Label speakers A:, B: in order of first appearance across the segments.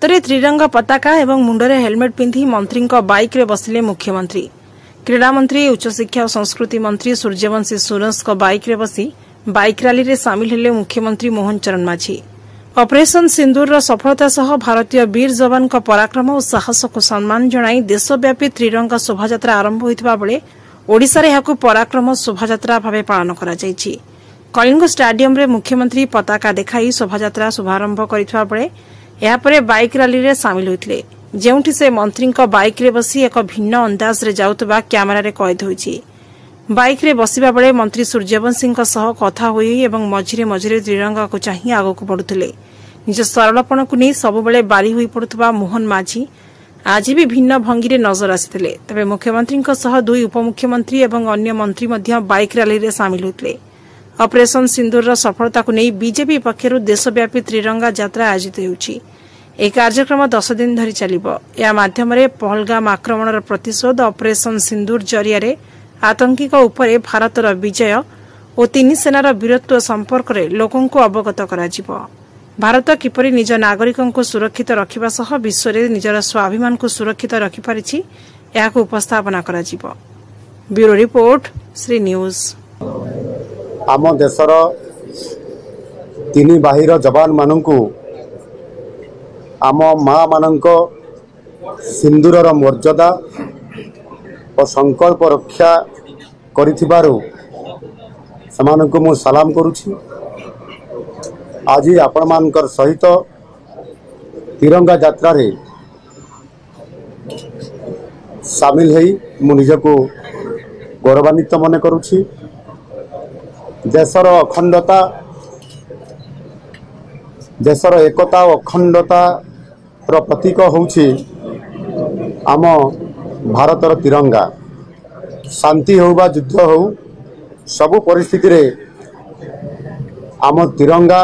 A: हाथ में त्रिरंगा पताका एवं मुंडरे हेलमेट पिंधि मंत्री बाइक रे बसिले मुख्यमंत्री। क्रीड़ा मंत्री, उच्च शिक्षा और संस्कृति मंत्री सूर्यवंशी सुरस बाइक रे बसी बाइक रैली रे सामिल हेले मुख्यमंत्री मोहन चरण माझी। ऑपरेशन सिंदूर सफलता सह भारतीय वीर जवान पराक्रम और साहस को सम्मान जणाई देशव्यापी त्रिरंगा शोभायात्रा आरंभ होइतिबा बेले ओडिशा रे पराक्रम शोभायात्रा भाव पालन करा जायछि। कलिंग स्टाडियम रे मुख्यमंत्री पताका देखाई शोभायात्रा शुभारंभ करितबा बेले यापरे बाइक रैली रे सामिल होइतिले, जेउठी से मंत्री बाइक रे बसी एक भिन्न अंदाज रे जाउतबा कैमरा रे कैद होइछि। बाइक रे बसिबा बेले मंत्री सूर्यवंशी सह कथा होई एवं मझिरे मझिरे त्रिरंगा को चाहि आगको बढ़ुथिले। निज सरलपण को नहीं सबुबले बारी होई पड़ुथबा मोहन माझी आज भी भिन्न भंगी रे नजर आसिथिले। तबे मुख्यमंत्री सह दुई उपमुख्यमंत्री एवं अन्य मंत्री मध्य बाइक रैली रे सामिल होइतिले। ऑपरेशन सिंदूर सफलता को नहीं बीजेपी पक्षरु देशव्यापी त्रिरंगा यात्रा आयोजित होउछि। ए कार्यक्रम 10 दिन धरी चलिबो। या माध्यम रे पहलगाम आक्रमणर प्रतिशोध, ऑपरेशन सिंदूर जरिया रे आतंकी उपरे भारतर विजय और तीन सेनार वीरत्व संपर्क में लोकों को अवगत कराजिबो। भारत किपरि निज नागरिकों को सुरक्षित रखिबा सह विश्व रे निजर स्वाभिमान को सुरक्षित रखि पारिछि याको उपस्थापना कराजिबो। Bureau report, Shri news.
B: आम देशर तीन बाहिर जवान मानंकु आम माँ मानंक सिंदूरर मर्यादा और संकल्प रक्षा करिथिबारु समानंकु मु सलाम करुछि। आज आपण मानकर सहित तिरंगा यात्रा रे सामिल होई मु निजको गौरवान्वित मन करुछि। देशर अखंडता, देशर एकता और अखंडता रो प्रतीक होछि आम भारतर तिरंगा। शांति हो बा युद्ध हो सबु परिस्थिति रे आम तिरंगा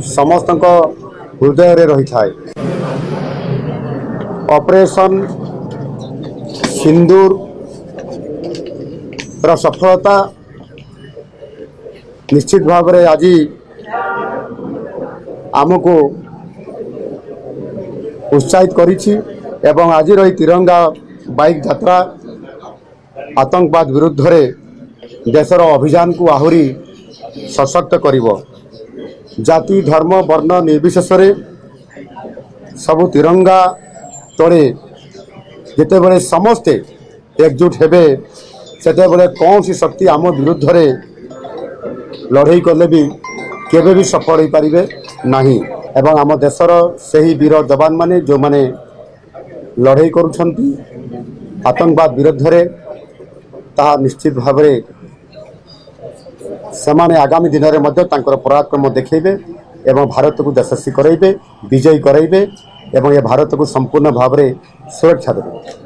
B: समस्त हृदय रे रही थाए। ऑपरेशन सिंदूर रा सफलता निश्चित भाव रे आज आमको उत्साहित करिछि एवं आज रही तिरंगा बाइक यात्रा आतंकवाद विरुद्ध रे देशर अभियान को आहुरी सशक्त करिवो। जाति, धर्म, वर्ण निर्विशेष रे सबु तिरंगा तले जेते बेले समस्ते एकजुट हेबे सेते बेले कौन सी शक्ति आम विरुद्ध रे लड़ाई कले भी केबे भी सफल हो पारिबे नाही। एवं आम देशर सही वीर जवान माने जो माने लड़ाई करुछंती आतंकवाद विरुद्ध रे ता निश्चित भाव रे समाने आगामी दिन रे मध्य तांकर पराक्रम देखैबे एवं भारत को यशस्वी कराइबे, विजयी कराइबे एवं ये भारत को संपूर्ण भाव रे सुरक्षा देबे।